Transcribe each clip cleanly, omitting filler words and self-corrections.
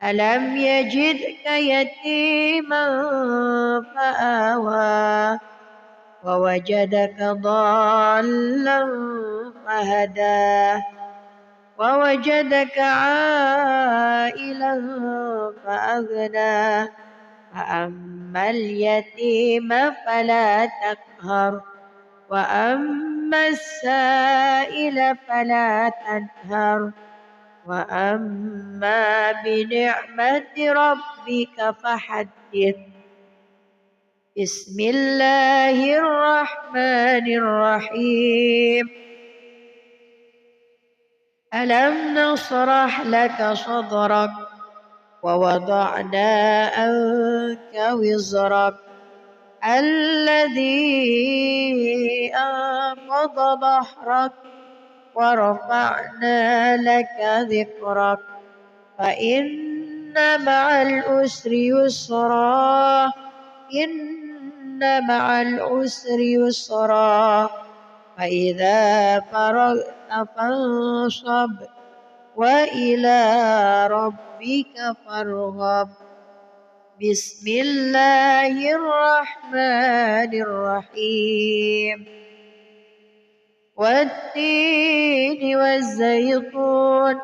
ألم يجدك يتيما فآوى ووجدك ضالا فهدى ووجدك عائلا فأغنى فأما اليتيم فلا تقهر وأما السائل فلا تنهر وأما بنعمة ربك فحدث. بسم الله الرحمن الرحيم. ألم نشرح لك صدرك ووضعنا عنك وزرك الذي أنقض ظهرك ورفعنا لك ذكرك فإن مع العسر يسرا إن مع العسر يسرا فإذا فرغت فانصب وإلى ربك فارغب. بسم الله الرحمن الرحيم. والتين والزيتون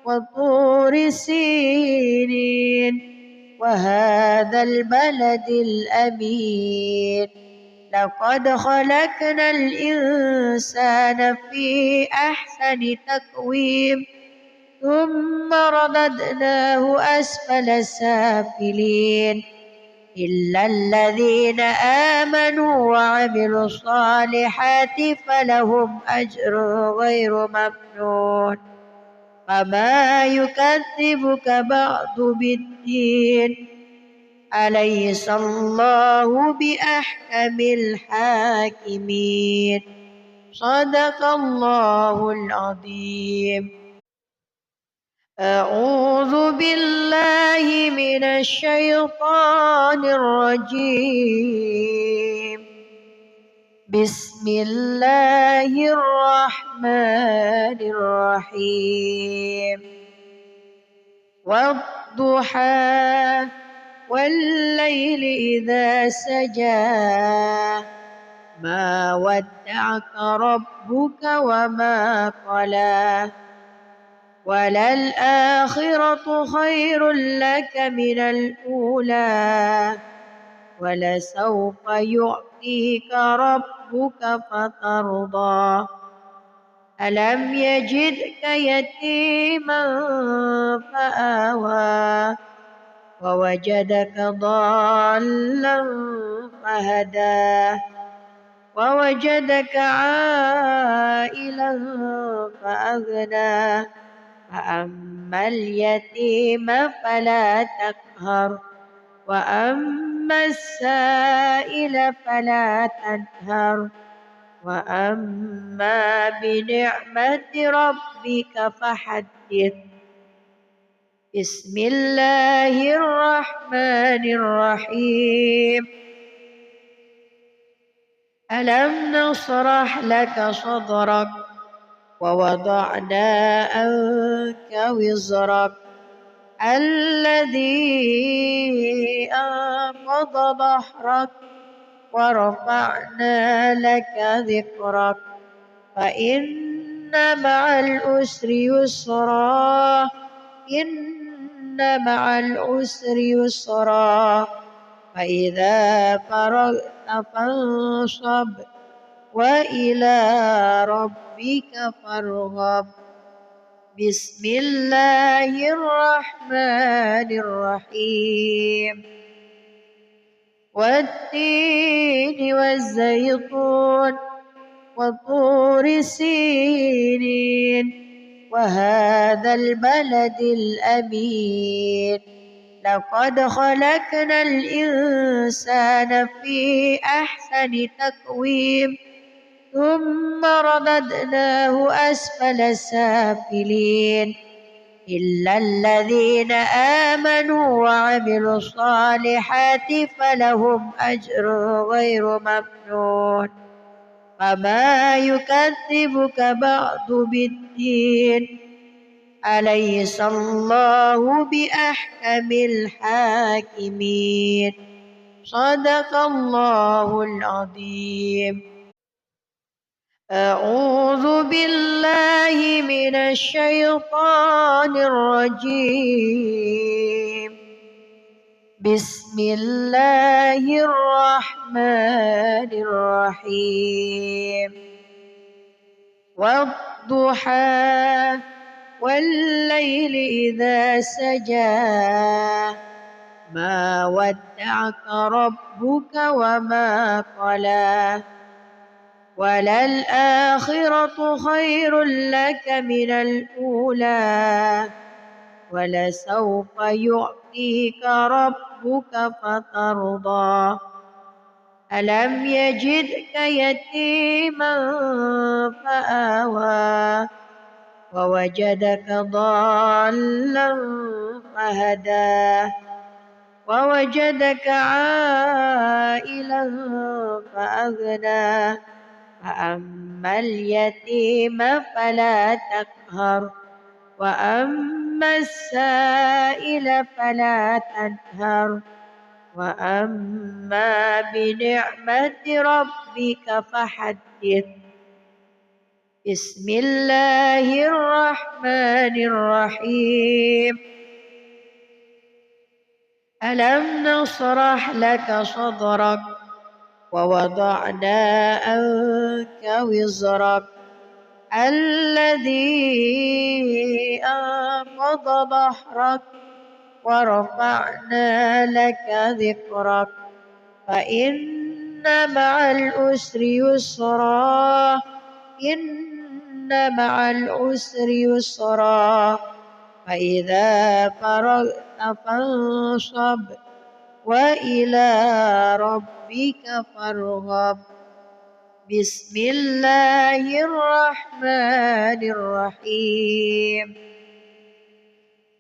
وطور سينين وهذا البلد الأمين لقد خلقنا الإنسان في أحسن تقويم ثم رددناه أسفل سافلين إلا الذين آمنوا وعملوا الصالحات فلهم أجر غير ممنون فما يكذبك بعد بالدين أليس الله بأحكم الحاكمين. صدق الله العظيم. أعوذ بالله من الشيطان الرجيم. بسم الله الرحمن الرحيم. والضحى والليل إذا سجى ما ودعك ربك وما قلى وللآخرة خير لك من الأولى ولسوف يعطيك ربك فترضى. ألم يجدك يتيما فآوى ووجدك ضالا فهدى ووجدك عائلا فأغنى فأما اليتيم فلا تقهر وأما السائل فلا تنهر وأما بنعمة ربك فحدث. بسم الله الرحمن الرحيم. ألم نشرح لك صدرك ووضعنا عنك وزرك الذي أنقض ظهرك ورفعنا لك ذكرك فإن مع العسر يسرا إن مع العسر يسرا فإذا فرغت فانصب وإلى ربك فارغب. بسم الله الرحمن الرحيم. والتين والزيتون وطور سينين وهذا البلد الأمين لقد خلقنا الإنسان في أحسن تقويم ثم رددناه أسفل سافلين إلا الذين آمنوا وعملوا الصالحات فلهم أجر غير ممنون فما يكذبك بعد بالدين أليس الله بأحكم الحاكمين. صدق الله العظيم. أعوذ بالله من الشيطان الرجيم. بسم الله الرحمن الرحيم. والضحى والليل إذا سجى ما ودعك ربك وما قلى وللآخرة خير لك من الأولى ولسوف يعطيك ربك فترضى ألم يجدك يتيما فآوى ووجدك ضالا فهدى ووجدك عائلا فأغنى فأما اليتيم فلا تقهر وأما السائل فلا تنهر وأما بنعمة ربك فحدث. بسم الله الرحمن الرحيم. ألم نشرح لك صدرك ووضعنا عنك وزرك الذي أنقض ظهرك ورفعنا لك ذكرك فإن مع العسر يسرا إن مع العسر يسرا فإذا فرغت فانصب وإلى ربك فارغب. بسم الله الرحمن الرحيم.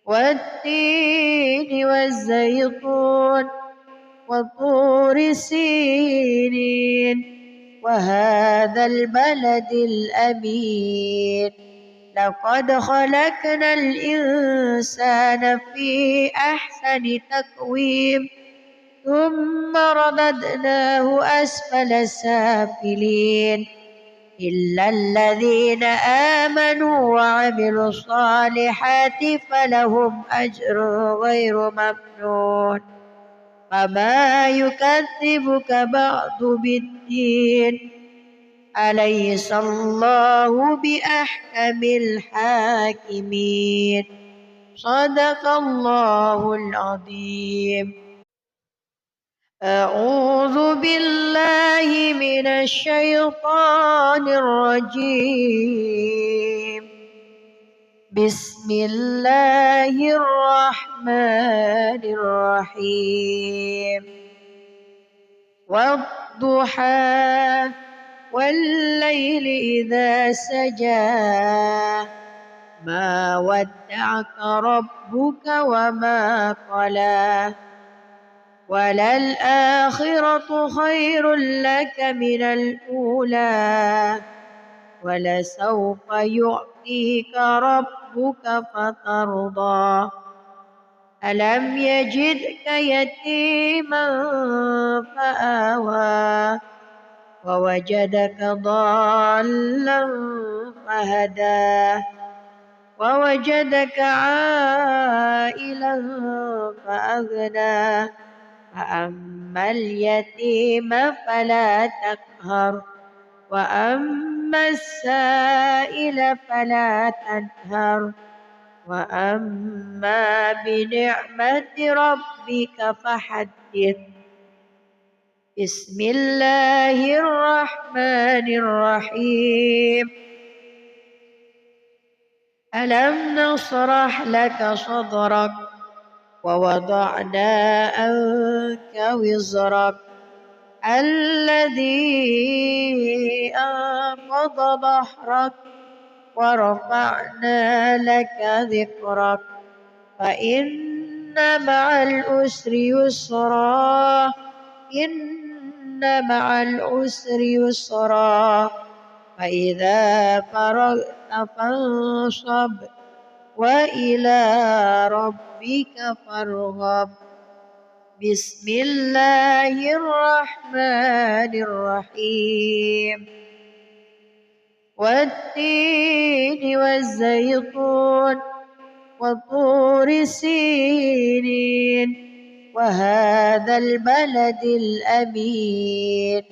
والتين والزيتون وطور سينين وهذا البلد الأمين لقد خلقنا الإنسان في أحسن تقويم ثم رددناه أسفل سافلين إلا الذين آمنوا وعملوا الصالحات فلهم أجر غير ممنون فما يكذبك بعد بالدين أليس الله بأحكم الحاكمين. صدق الله العظيم. أعوذ بالله من الشيطان الرجيم. بسم الله الرحمن الرحيم. والضحى والليل إذا سجى ما ودعك ربك وما قلى وللآخرة خير لك من الأولى ولسوف يعطيك ربك فترضى ألم يجدك يتيما فآوى ووجدك ضالا فهدى ووجدك عائلا فأغنى فأما اليتيم فلا تقهر وأما السائل فلا تنهر وأما بنعمة ربك فحدث. بسم الله الرحمن الرحيم. ألم نشرح لك صدرك ووضعنا عنك وزرك الذي أنقض ظهرك ورفعنا لك ذكرك فإن مع العسر يسرا إن مع العسر يسرا فإذا فرغت فانصب وإلى ربك فارغب. بسم الله الرحمن الرحيم. والتين والزيتون وطور سينين وهذا البلد الأمين.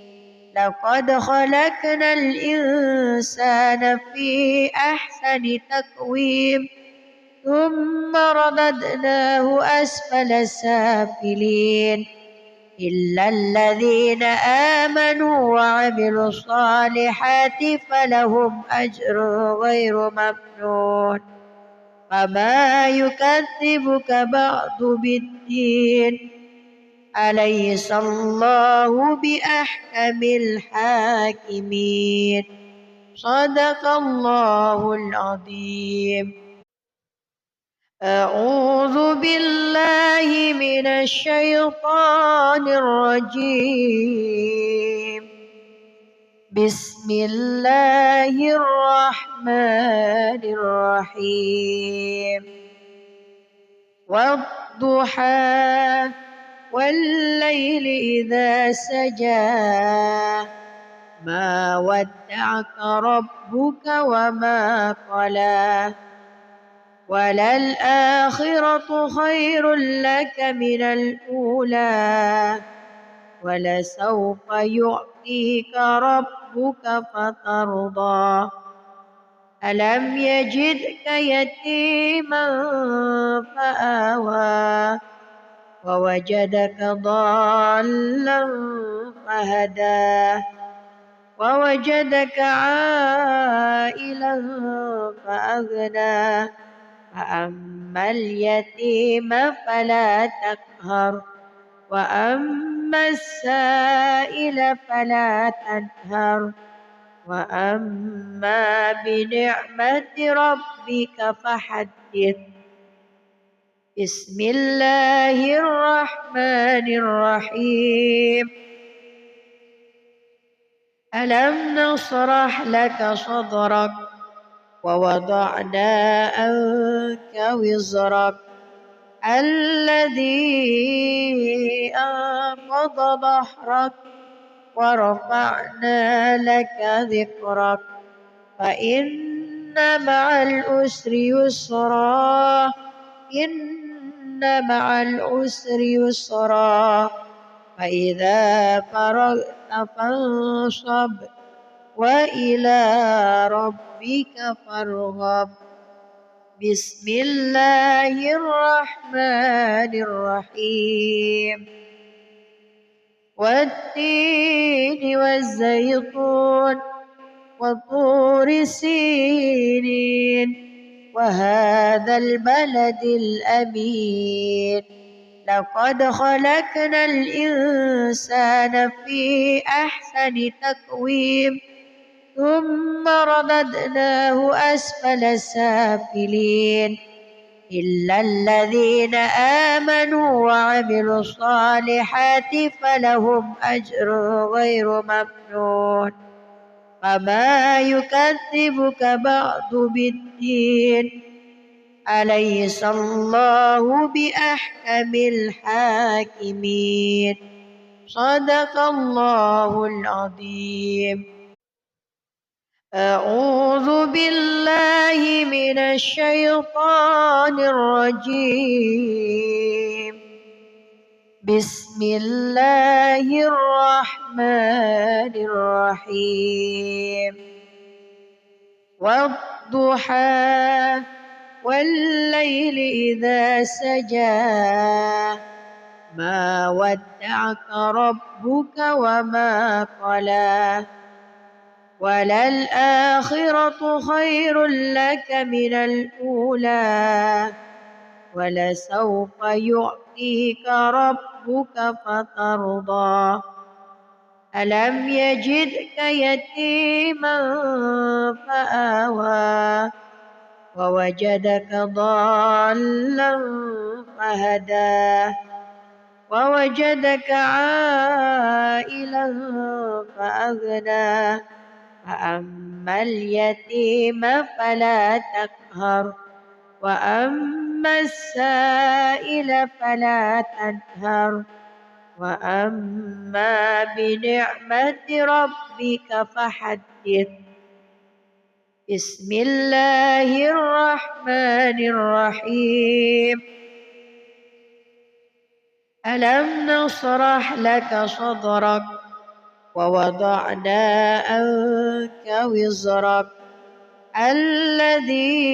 لقد خلقنا الإنسان في أحسن تقويم ثم رددناه أسفل سافلين إلا الذين آمنوا وعملوا الصالحات فلهم أجر غير ممنون. فما يكذبك بعد بالدين. أليس الله بأحكم الحاكمين. صدق الله العظيم. أعوذ بالله من الشيطان الرجيم. بسم الله الرحمن الرحيم. والضحى والليل إذا سجى ما ودعك ربك وما قلى وللآخرة خير لك من الأولى ولسوف يعطيك ربك فترضى. ألم يجدك يتيما فآوى ووجدك ضالا فهدى ووجدك عائلا فأغنى. فأما اليتيم فلا تقهر وأما السائل فلا تنهر وأما بنعمة ربك فحدث. بسم الله الرحمن الرحيم. ألم نشرح لك صدرك ووضعنا عنك وزرك الذي أنقض ظهرك ورفعنا لك ذكرك فإن مع العسر يسرا إن مع العسر يسرا فإذا فرغت فانصب وإلى ربك فارغب. بسم الله الرحمن الرحيم. والتين والزيتون وطور سينين وهذا البلد الأمين. لقد خلقنا الإنسان في أحسن تقويم ثم رددناه أسفل سافلين إلا الذين آمنوا وعملوا الصالحات فلهم أجر غير ممنون. فما يكذبك بعد بالدين. أليس الله بأحكم الحاكمين. صدق الله العظيم. أعوذ بالله من الشيطان الرجيم. بسم الله الرحمن الرحيم. والضحى والليل إذا سجى ما ودعك ربك وما قلى وللآخرة خير لك من الأولى ولسوف يعطيك ربك فترضى. ألم يجدك يتيما فآوى ووجدك ضالا فهدى ووجدك عائلا فأغنى. فأما اليتيم فلا تقهر وأما السائل فلا تنهر وأما بنعمة ربك فحدث. بسم الله الرحمن الرحيم. ألم نشرح لك صدرك ووضعنا عنك وزرك الذي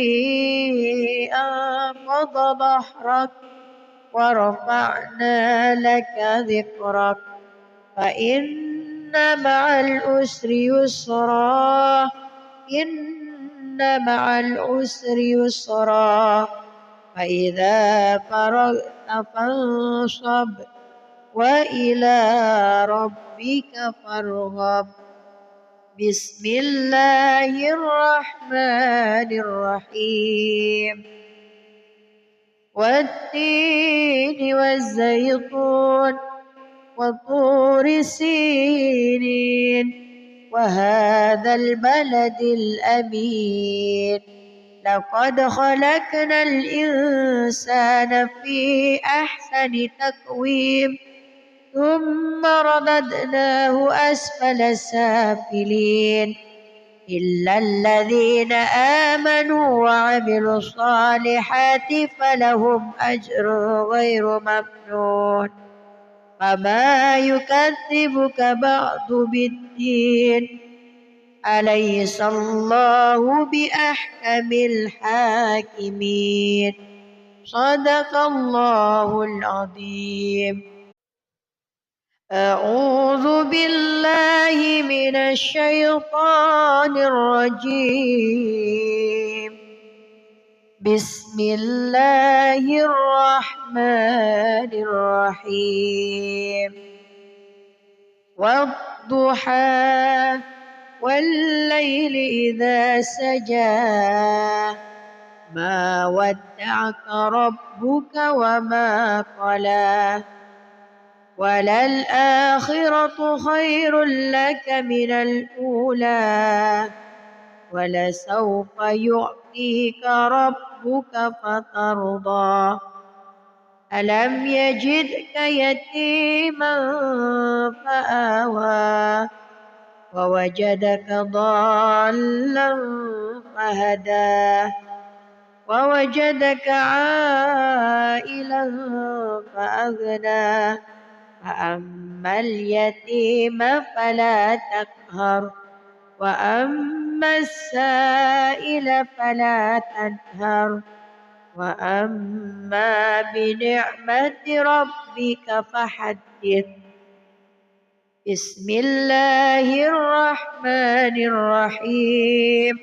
أنقض ظهرك ورفعنا لك ذكرك فإن مع العسر يسرا إن مع العسر يسرا فإذا فرغت فانصب وإلى ربك فارغب. بسم الله الرحمن الرحيم. والتين والزيتون وطور سينين وهذا البلد الأمين لقد خلقنا الإنسان في أحسن تقويم ثم رددناه أسفل سافلين إلا الذين آمنوا وعملوا الصالحات فلهم أجر غير ممنون. فما يكذبك بعد بالدين أليس الله بأحكم الحاكمين. صدق الله العظيم. أعوذ بالله من الشيطان الرجيم. بسم الله الرحمن الرحيم. والضحى والليل إذا سجى ما ودعك ربك وما قلى وللآخرة خير لك من الأولى ولسوف يعطيك ربك فترضى. ألم يجدك يتيما فآوى ووجدك ضالا فهدى ووجدك عائلا فأغنى فأما اليتيم فلا تقهر وأما السائل فلا تنهر وأما بنعمة ربك فحدث. بسم الله الرحمن الرحيم.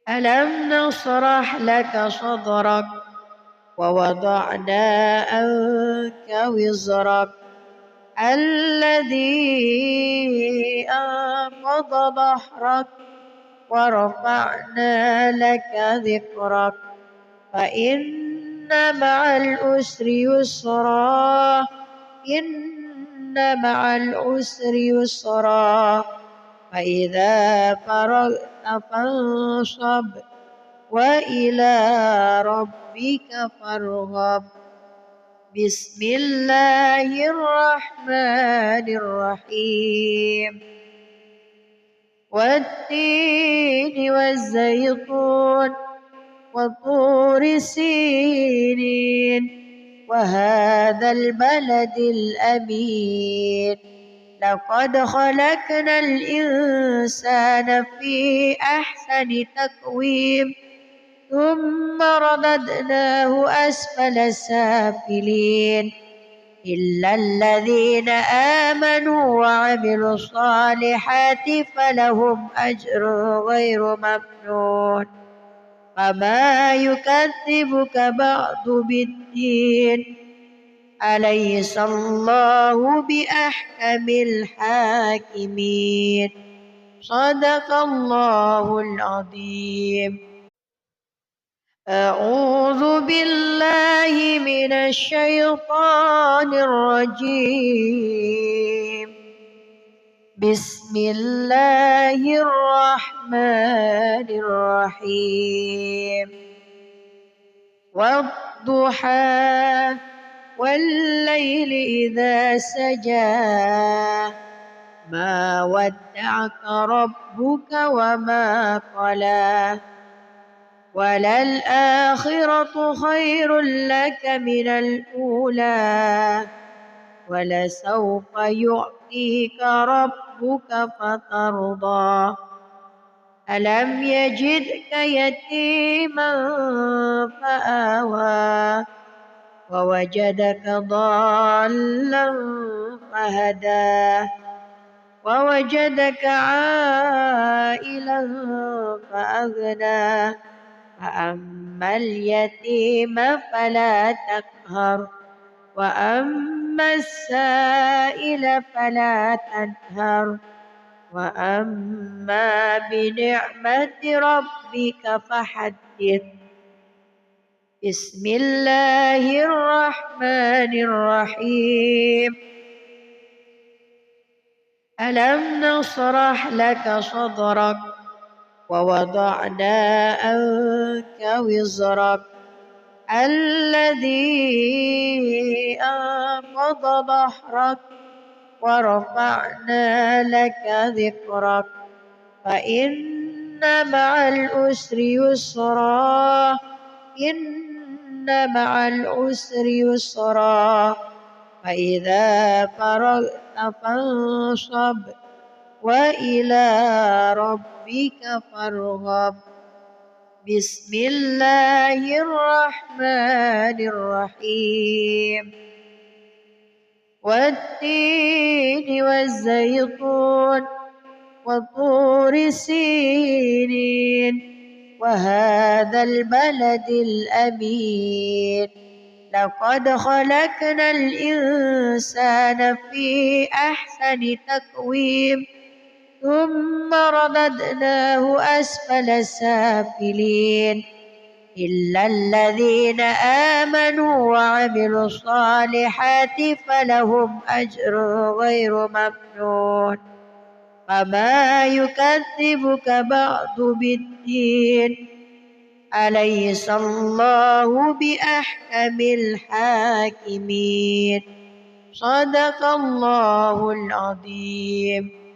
ألم نشرح لك صدرك ووضعنا عنك وزرك الذي أنقض ظهرك ورفعنا لك ذكرك فإن مع العسر يسرا إن مع العسر يسرا فإذا فرغت فانصب وإلى ربك فارغب. بسم الله الرحمن الرحيم. والتين والزيتون وطور سينين وهذا البلد الأمين لقد خلقنا الإنسان في أحسن تقويم ثم رددناه أسفل سافلين إلا الذين آمنوا وعملوا الصالحات فلهم أجر غير ممنون. فما يكذبك بعد بالدين أليس الله بأحكم الحاكمين. صدق الله العظيم. أعوذ بالله من الشيطان الرجيم. بسم الله الرحمن الرحيم والضحى والليل إذا سجى ما ودعك ربك وما قلى وللآخرة خير لك من الأولى ولسوف يعطيك ربك فترضى ألم يجدك يتيما فآوى ووجدك ضالا فهدى ووجدك عائلا فأغنى فأما اليتيم فلا تقهر وأما السائل فلا تنهر وأما بنعمة ربك فحدث بسم الله الرحمن الرحيم ألم نشرح لك صدرك ووضعنا عنك وزرك الذي أنقض ظهرك ورفعنا لك ذكرك فإن مع العسر يسرا إن مع العسر يسرا فإذا فرغت فانصب وإلى ربك فارغب بسم الله الرحمن الرحيم والتين والزيتون وطور سينين وهذا البلد الأمين لقد خلقنا الإنسان في أحسن تقويم ثم رددناه أسفل سافلين إلا الذين آمنوا وعملوا الصالحات فلهم أجر غير ممنون فما يكذبك بعد بالدين أليس الله بأحكم الحاكمين صدق الله العظيم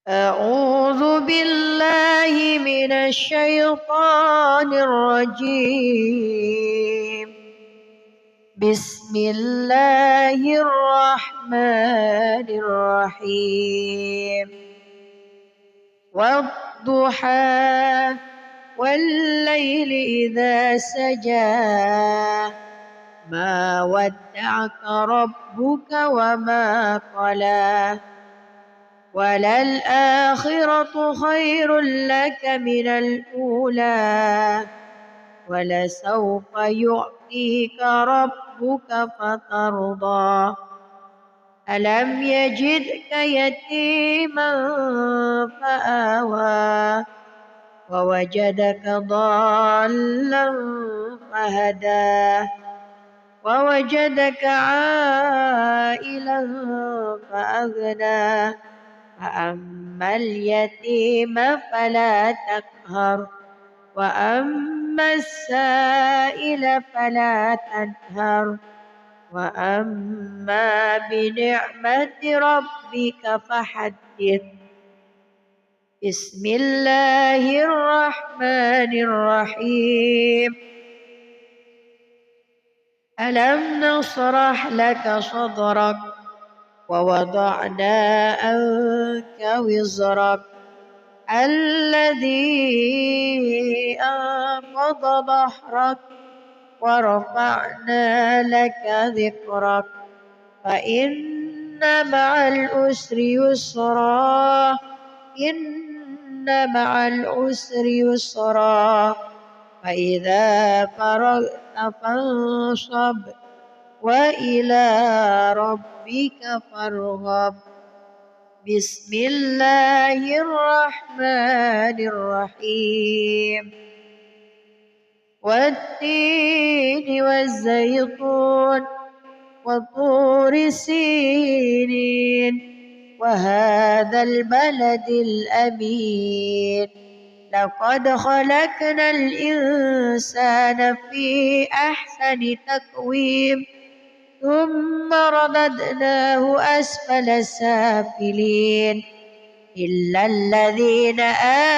أعوذ بالله من الشيطان الرجيم بسم الله الرحمن الرحيم والضحى والليل إذا سجى ما ودعك ربك وما قلى وللآخرة خير لك من الأولى ولسوف يعطيك ربك فترضى ألم يجدك يتيما فآوى ووجدك ضالا فهدى ووجدك عائلا فأغنى فأما اليتيم فلا تقهر وأما السائل فلا تنهر وأما بنعمة ربك فحدث بسم الله الرحمن الرحيم ألم نشرح لك صدرك ووضعنا عنك وزرك الذي أنقض ظهرك ورفعنا لك ذكرك فإن مع العسر يسرا إن مع العسر يسرا فإذا فرغت فانصب وإلى ربك فارغب بسم الله الرحمن الرحيم والتين والزيتون وطور سينين وهذا البلد الأمين لقد خلقنا الإنسان في أحسن تقويم ثم رددناه أسفل سافلين إلا الذين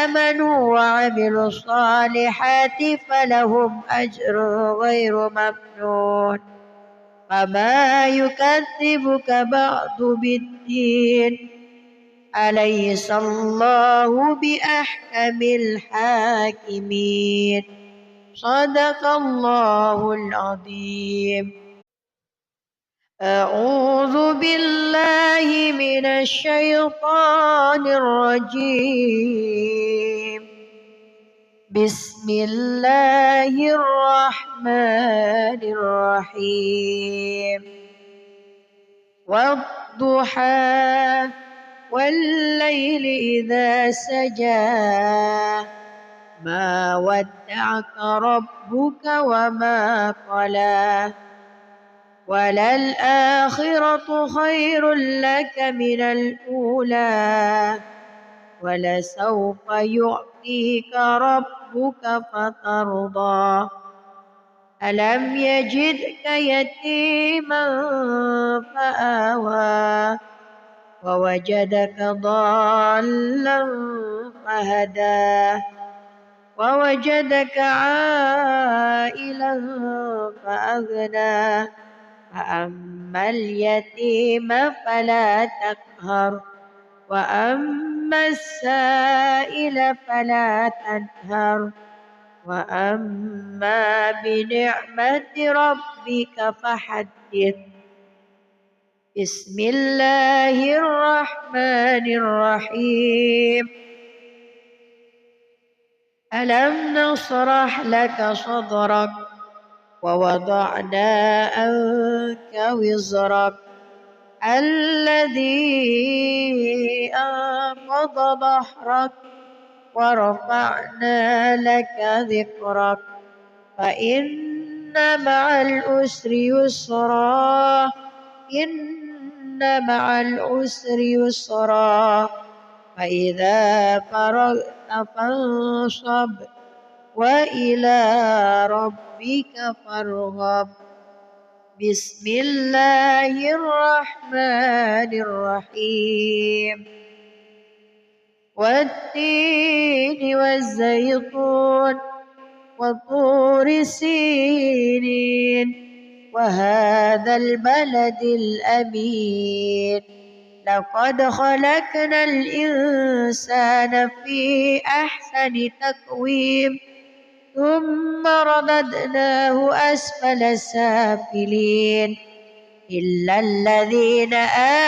آمنوا وعملوا الصالحات فلهم أجر غير ممنون فما يكذبك بعد بالدين أليس الله بأحكم الحاكمين صدق الله العظيم. أعوذ بالله من الشيطان الرجيم بسم الله الرحمن الرحيم والضحى والليل إذا سجى ما ودعك ربك وما قلى وللآخرة خير لك من الأولى ولسوف يعطيك ربك فترضى ألم يجدك يتيما فآوى ووجدك ضالا فهدى ووجدك عائلا فأغنى فأما اليتيم فلا تقهر وأما السائل فلا تنهر وأما بنعمة ربك فحدث. بسم الله الرحمن الرحيم ألم نشرح لك صدرك ووضعنا عنك وزرك الذي أنقض ظهرك ورفعنا لك ذكرك فإن مع العسر يسرا إن مع العسر يسرا فإذا فرغت فانصب وإلى ربك فارغب. بسم الله الرحمن الرحيم والتين والزيتون وطور سينين وهذا البلد الأمين لقد خلقنا الإنسان في أحسن تقويم ثم رددناه أسفل سافلين إلا الذين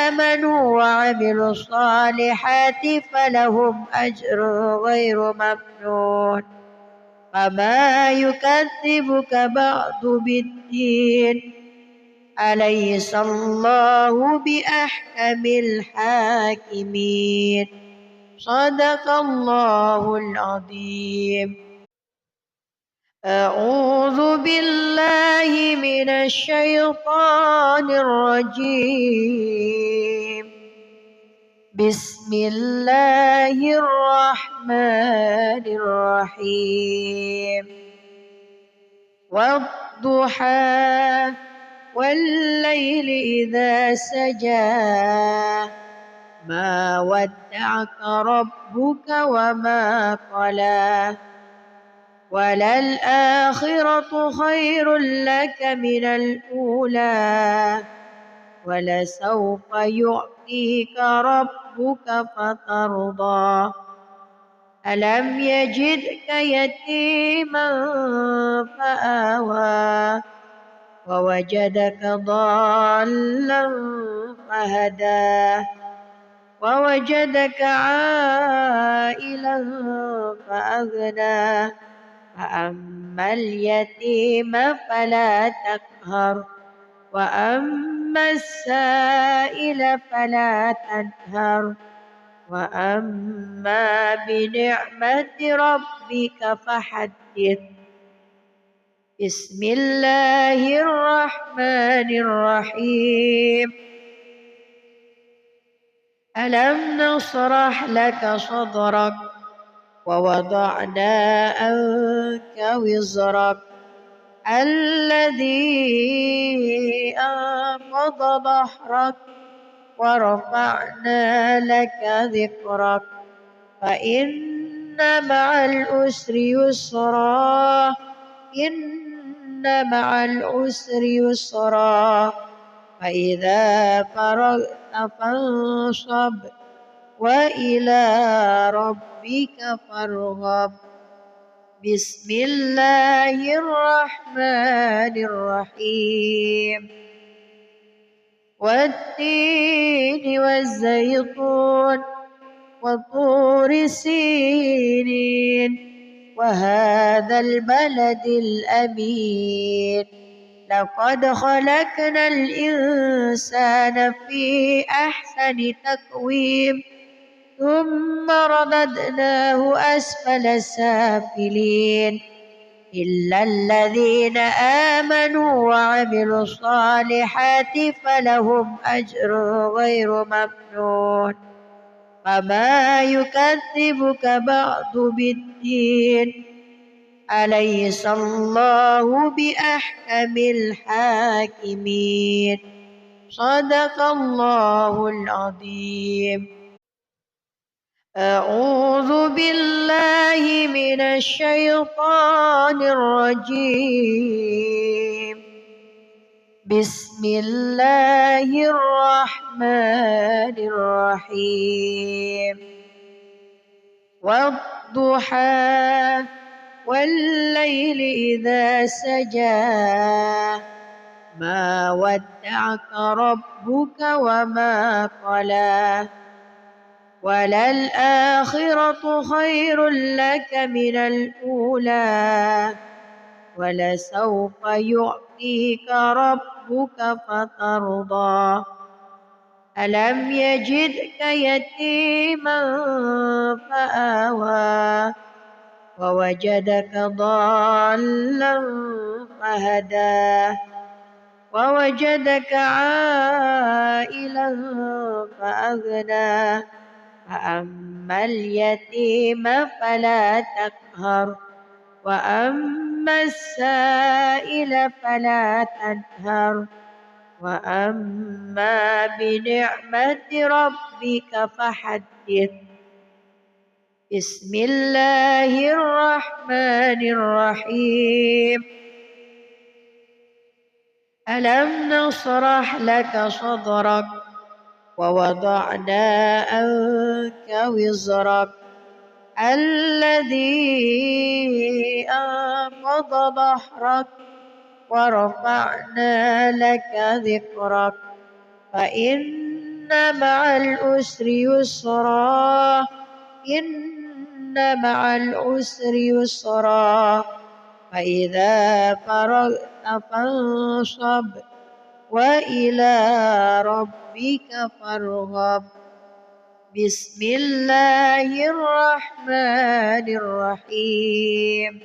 آمنوا وعملوا الصالحات فلهم أجر غير ممنون فما يكذبك بعد بالدين أليس الله بأحكم الحاكمين صدق الله العظيم. أعوذ بالله من الشيطان الرجيم بسم الله الرحمن الرحيم والضحى والليل إذا سجى ما ودعك ربك وما قلى وللآخرة خير لك من الأولى ولسوف يعطيك ربك فترضى ألم يجدك يتيما فآوى ووجدك ضالا فهدى ووجدك عائلا فأغنى فأما اليتيم فلا تقهر وأما السائل فلا تنهر وأما بنعمة ربك فحدث. بسم الله الرحمن الرحيم ألم نشرح لك صدرك ووضعنا عنك وزرك الذي أنقض ظهرك ورفعنا لك ذكرك فإن مع العسر يسرا إن مع العسر يسرا فإذا فرغت فانصب وإلى ربك فارغب. بسم الله الرحمن الرحيم. والتين والزيتون وطور سينين وهذا البلد الأمين لقد خلقنا الإنسان في أحسن تقويم ثم رددناه أسفل سافلين إلا الذين آمنوا وعملوا الصالحات فلهم أجر غير ممنون. فما يكذبك بعد بالدين أليس الله بأحكم الحاكمين. صدق الله العظيم. أعوذ بالله من الشيطان الرجيم. بسم الله الرحمن الرحيم. والضحى والليل إذا سجى ما ودعك ربك وما قلى وللآخرة خير لك من الأولى ولسوف يعطيك ربك فترضى. ألم يجدك يتيما فآوى ووجدك ضالا فهدى ووجدك عائلا فأغنى فأما اليتيم فلا تقهر وأما السائل فلا تنهر وأما بنعمة ربك فحدث. بسم الله الرحمن الرحيم. ألم نشرح لك صدرك ووضعنا عنك وزرك الذي أنقض ظهرك ورفعنا لك ذكرك فإن مع العسر يسرا إن مع العسر يسرا فإذا فرغت فانصب وإلى ربك فارغب. بسم الله الرحمن الرحيم.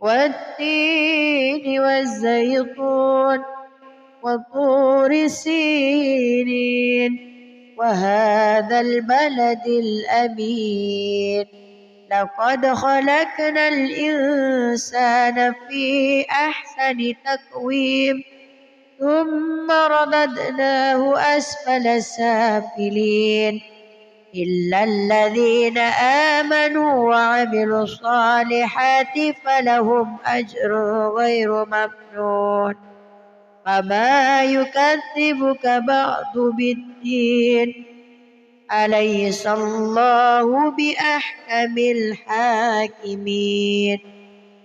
والتين والزيتون وطور سينين وهذا البلد الأمين لقد خلقنا الإنسان في أحسن تقويم ثم رددناه أسفل سافلين إلا الذين آمنوا وعملوا الصالحات فلهم أجر غير ممنون. فما يكذبك بعد بالدين أليس الله بأحكم الحاكمين.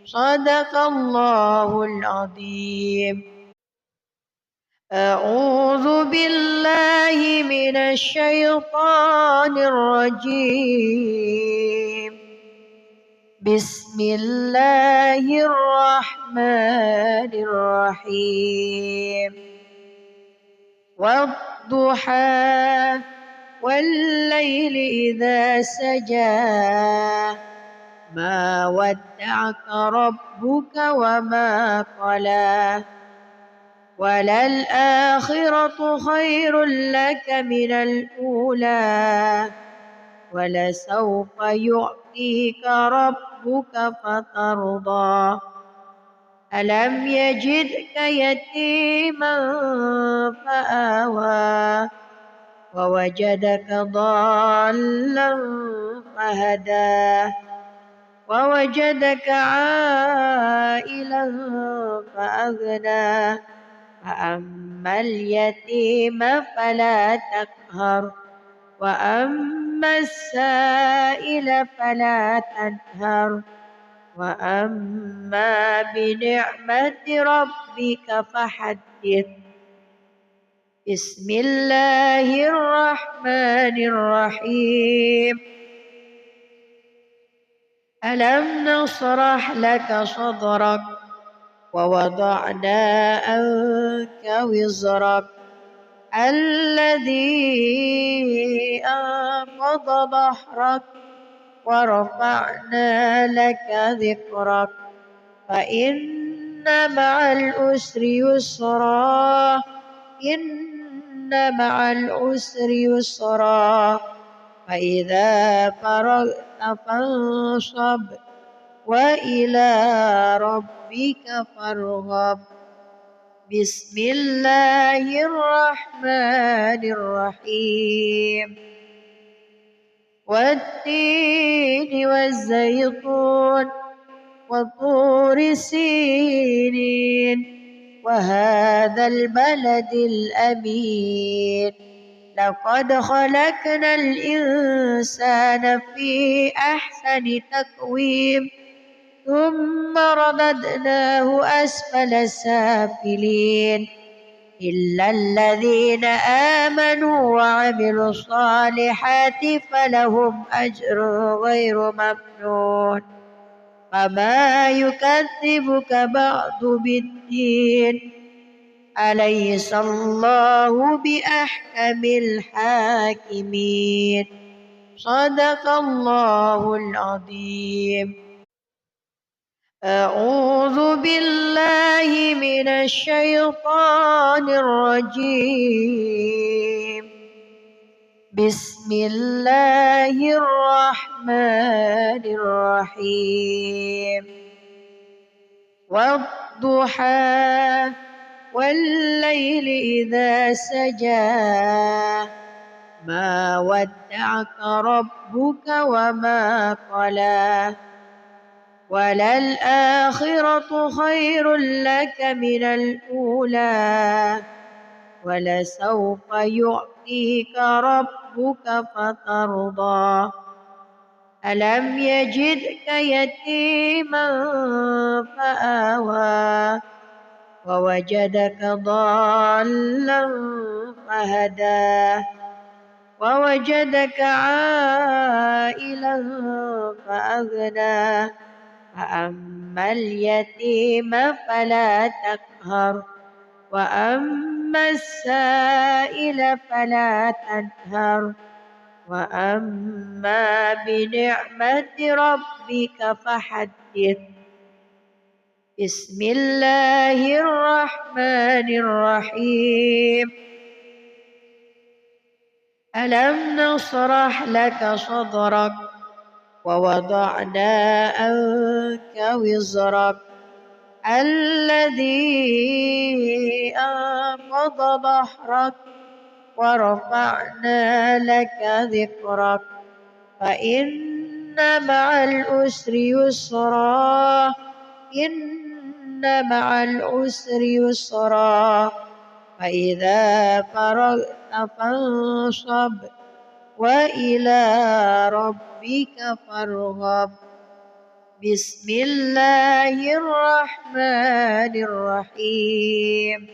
صدق الله العظيم. أعوذ بالله من الشيطان الرجيم. بسم الله الرحمن الرحيم. والضحى والليل إذا سجى ما ودعك ربك وما قلى وللآخرة خير لك من الأولى ولسوف يعطيك ربك فترضى ألم يجدك يتيما فآوى ووجدك ضالا فهدى ووجدك عائلا فأغنى فأما اليتيم فلا تقهر وأما السائل فلا تنهر وأما بنعمة ربك فحدث بسم الله الرحمن الرحيم ألم نشرح لك صدرك ووضعنا عنك وزرك الذي أنقض ظهرك ورفعنا لك ذكرك فإن مع العسر يسرا إن مع العسر يسرا فإذا فرغت فانصب وإلى ربك فارغب بسم الله الرحمن الرحيم والتين والزيتون وطور سينين وهذا البلد الأمين لقد خلقنا الإنسان في أحسن تقويم ثم رددناه أسفل سافلين إلا الذين آمنوا وعملوا الصالحات فلهم أجر غير ممنون فما يكذبك بعد بالدين أليس الله بأحكم الحاكمين صدق الله العظيم أعوذ بالله من الشيطان الرجيم بسم الله الرحمن الرحيم والضحى والليل إذا سجى ما ودعك ربك وما قلى وللآخرة خير لك من الأولى ولسوف يعطيك ربك فترضى ألم يجدك يتيما فآوى ووجدك ضالا فهدى ووجدك عائلا فأغنى فأما اليتيم فلا تقهر وأما السائل فلا تنهر وأما بنعمة ربك فحدث بسم الله الرحمن الرحيم ألم نشرح لك صدرك ووضعنا عنك وزرك الذي أنقض ظهرك ورفعنا لك ذكرك فإن مع العسر يسرا إن مع العسر يسرا فإذا فرغت فانصب وإلى ربك فارغب بسم الله الرحمن الرحيم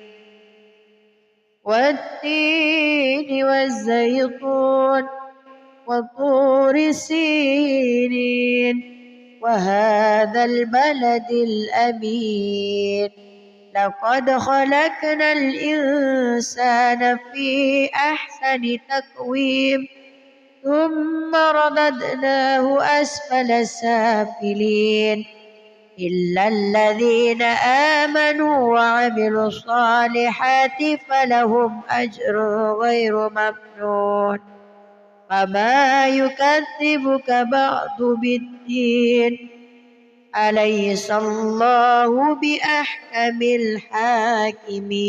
والتين والزيتون وطور سينين وهذا البلد الأمين لقد خلقنا الإنسان في أحسن تقويم ثم رددناه أسفل سافلين إلا الذين آمنوا وعملوا الصالحات فلهم أجر غير ممنون فما يكذبك بعد بالدين أليس الله بأحكم الحاكمين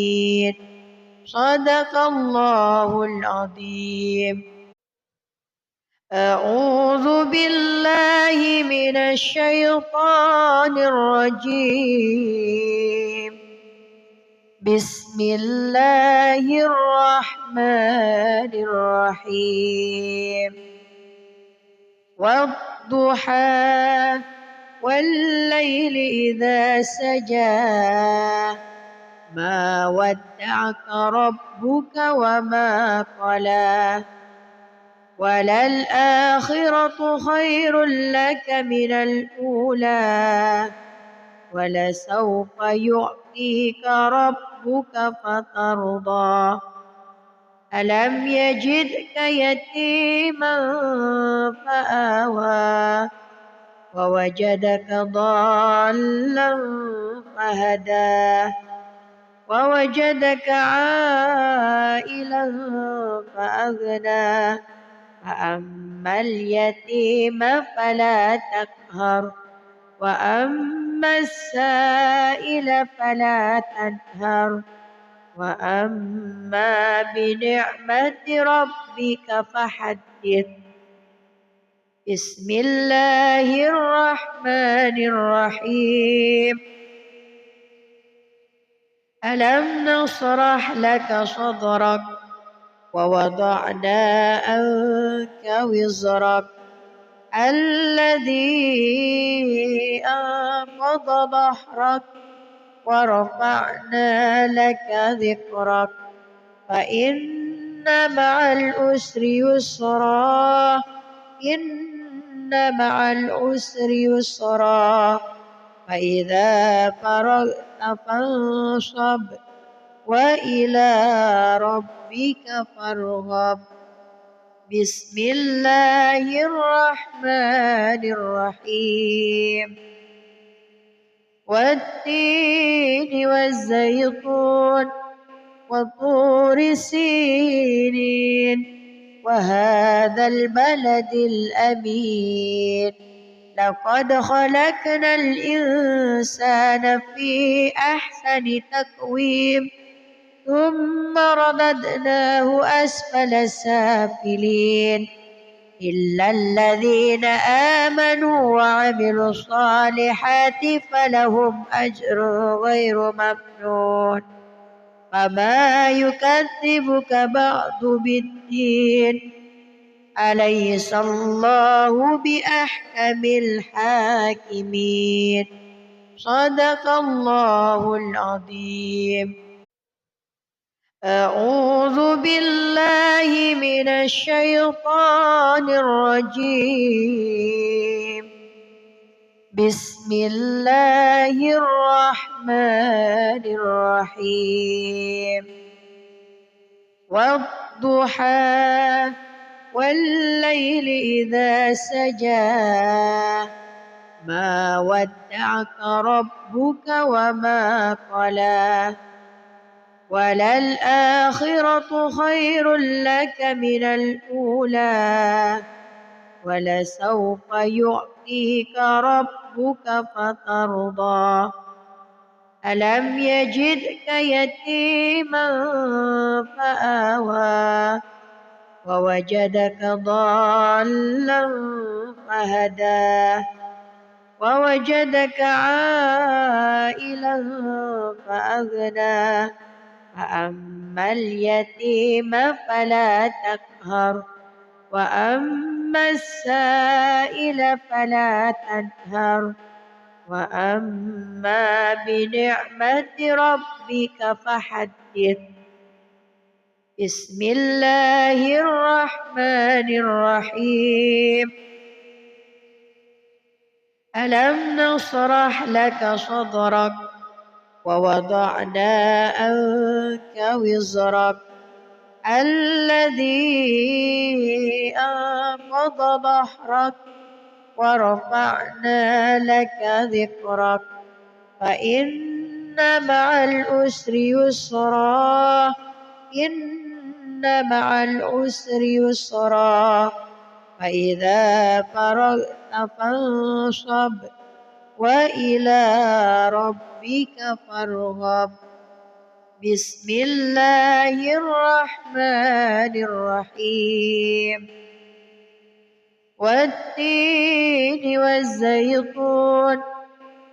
صدق الله العظيم. أعوذ بالله من الشيطان الرجيم. بسم الله الرحمن الرحيم. والضحى والليل إذا سجى ما ودعك ربك وما قلى وللآخرة خير لك من الأولى ولسوف يعطيك ربك فترضى ألم يجدك يتيما فآوى ووجدك ضالا فهدى ووجدك عائلا فأغنى فأما اليتيم فلا تقهر وأما السائل فلا تنهر وأما بنعمة ربك فحدث. بسم الله الرحمن الرحيم. ألم نشرح لك صدرك ووضعنا عنك وزرك الذي أنقض ظهرك ورفعنا لك ذكرك فإن مع العسر يسرا إن مع العسر يسرا فإذا فرغت فانصب وإلى ربك فارغب. بسم الله الرحمن الرحيم. والتين والزيتون وطور سينين وهذا البلد الأمين لقد خلقنا الإنسان في أحسن تقويم ثم رددناه أسفل سافلين إلا الذين آمنوا وعملوا الصالحات فلهم أجر غير ممنون فما يكذبك بعد بالدين أليس الله بأحكم الحاكمين صدق الله العظيم. أعوذ بالله من الشيطان الرجيم. بسم الله الرحمن الرحيم. والضحى والليل إذا سجى ما ودعك ربك وما قلى وللآخرة خير لك من الأولى ولسوف يعطيك ربك فترضى ألم يجدك يتيما فآوى ووجدك ضالا فهدى ووجدك عائلا فأغنى فأما اليتيم فلا تقهر وأما السائل فلا تنهر وأما بنعمة ربك فحدث. بسم الله الرحمن الرحيم. ألم نشرح لك صدرك ووضعنا عنك وزرك الذي أنقض ظهرك ورفعنا لك ذكرك فإن مع العسر يسرا إن مع العسر يسرا فإذا فرغت فانصب وإلى ربك فارغب بسم الله الرحمن الرحيم والتين والزيتون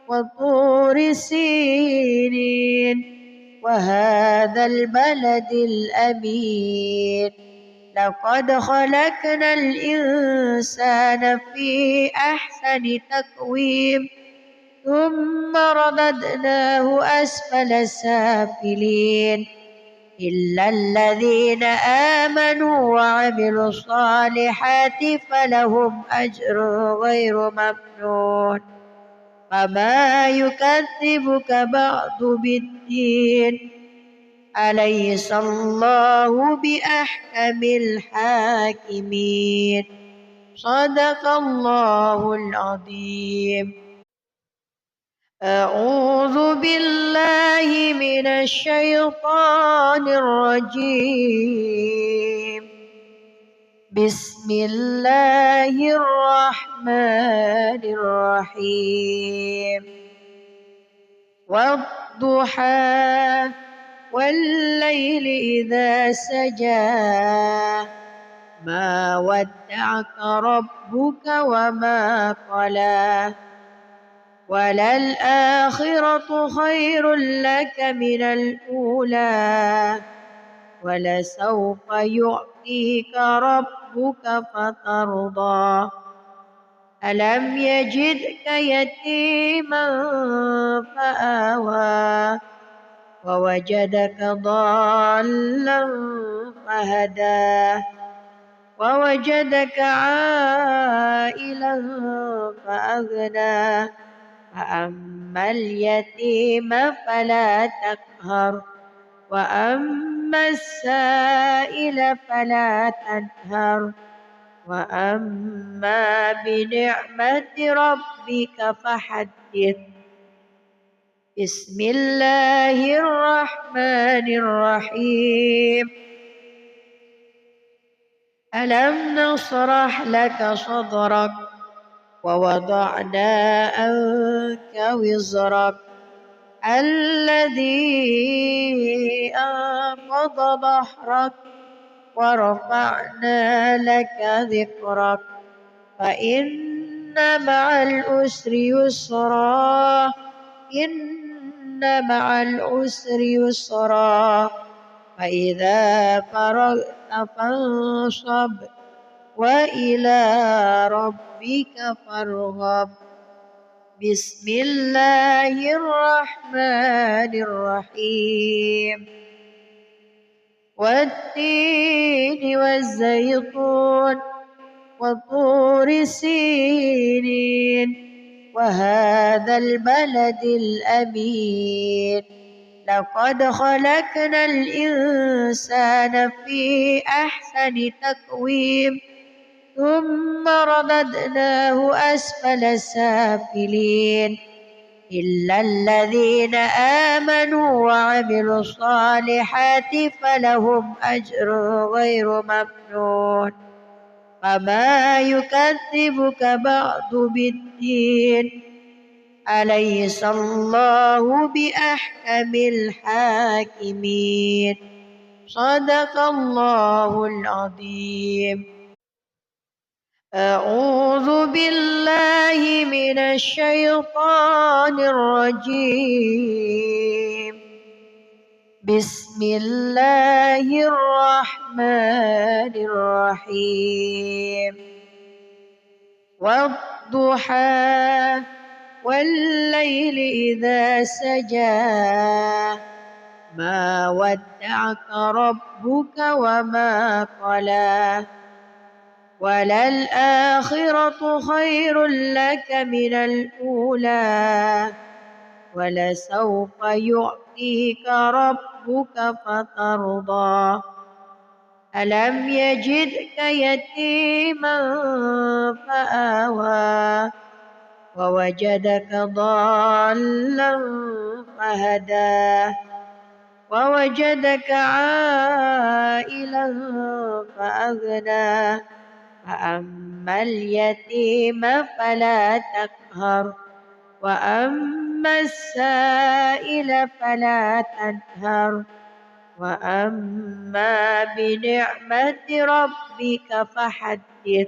وطور سينين وهذا البلد الأمين لقد خلقنا الإنسان في أحسن تقويم ثم رددناه أسفل سافلين إلا الذين آمنوا وعملوا الصالحات فلهم أجر غير ممنون فما يكذبك بعد بالدين أليس الله بأحكم الحاكمين صدق الله العظيم أعوذ بالله من الشيطان الرجيم بسم الله الرحمن الرحيم والضحى والليل إذا سجى ما ودعك ربك وما قلى وللآخرة خير لك من الأولى ولسوف يعطيك ربك فترضى ألم يجدك يتيما فآوى ووجدك ضالا فهدى ووجدك عائلا فأغنى فأما اليتيم فلا تقهر وأما السائل فلا تنهر وأما بنعمة ربك فحدث بسم الله الرحمن الرحيم ألم نشرح لك صدرك ووضعنا عنك وزرك الذي أنقض ظهرك ورفعنا لك ذكرك فإن مع العسر يسرا إن مع العسر يسرا فإذا فرغت فانصب وإلى ربك فارغب بسم الله الرحمن الرحيم والتين والزيتون وطور سينين وهذا البلد الأمين لقد خلقنا الإنسان في أحسن تقويم ثم رددناه أسفل سافلين إلا الذين آمنوا وعملوا الصالحات فلهم أجر غير ممنون فما يكذبك بعد بالدين أليس الله بأحكم الحاكمين صدق الله العظيم أعوذ بالله من الشيطان الرجيم بسم الله الرحمن الرحيم والضحى والليل إذا سجى ما ودعك ربك وما قلى وللآخرة خير لك من الأولى ولسوف يعطيك ربك فترضى ألم يجدك يتيما فآوى ووجدك ضالا فهدى ووجدك عائلا فأغنى فأما اليتيم فلا تقهر وأما السائل فلا تنهر وأما بنعمة ربك فحدث.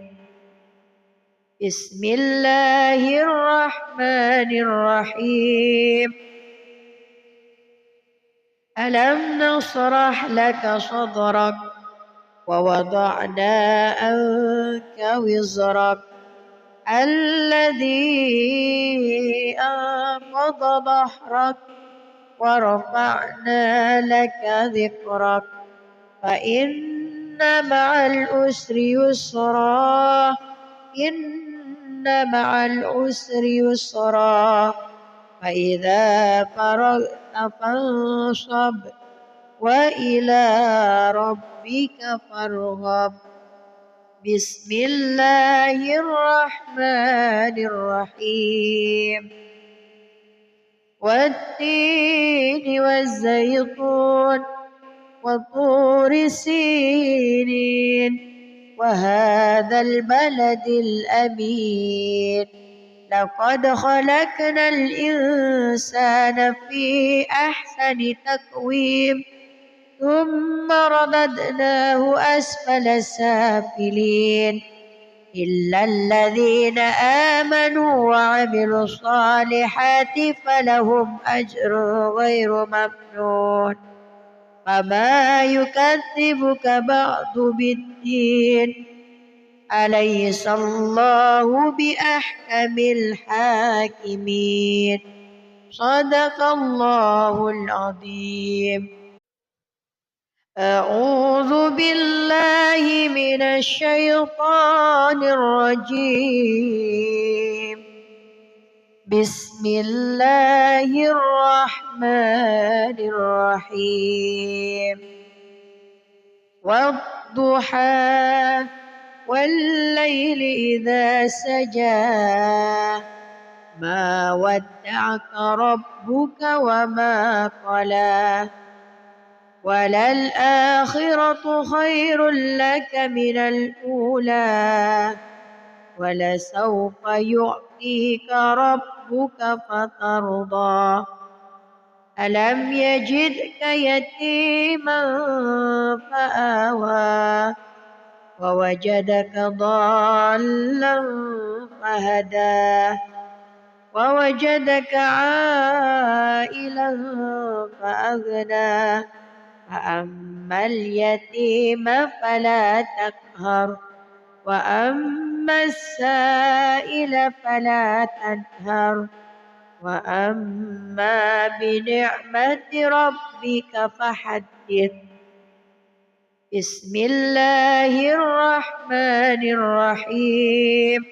بسم الله الرحمن الرحيم. ألم نشرح لك صدرك ووضعنا عنك وزرك الذي أنقض ظهرك ورفعنا لك ذكرك فإن مع العسر يسرا إن مع العسر يسرا فإذا فرغت فانصب وإلى ربك فارغب. بسم الله الرحمن الرحيم. والتين والزيتون وطور سينين وهذا البلد الأمين لقد خلقنا الإنسان في أحسن تقويم ثم رددناه أسفل سافلين إلا الذين آمنوا وعملوا الصالحات فلهم أجر غير ممنون فما يكذبك بعد بالدين أليس الله بأحكم الحاكمين. صدق الله العظيم. أعوذ بالله من الشيطان الرجيم. بسم الله الرحمن الرحيم. والضحى والليل إذا سجى ما ودعك ربك وما قلى وللآخرة خير لك من الأولى ولسوف يعطيك ربك فترضى ألم يجدك يتيما فآوى ووجدك ضالا فهدى ووجدك عائلا فأغنى فأما اليتيم فلا تقهر وأما السائل فلا تنهر وأما بنعمة ربك فحدث. بسم الله الرحمن الرحيم.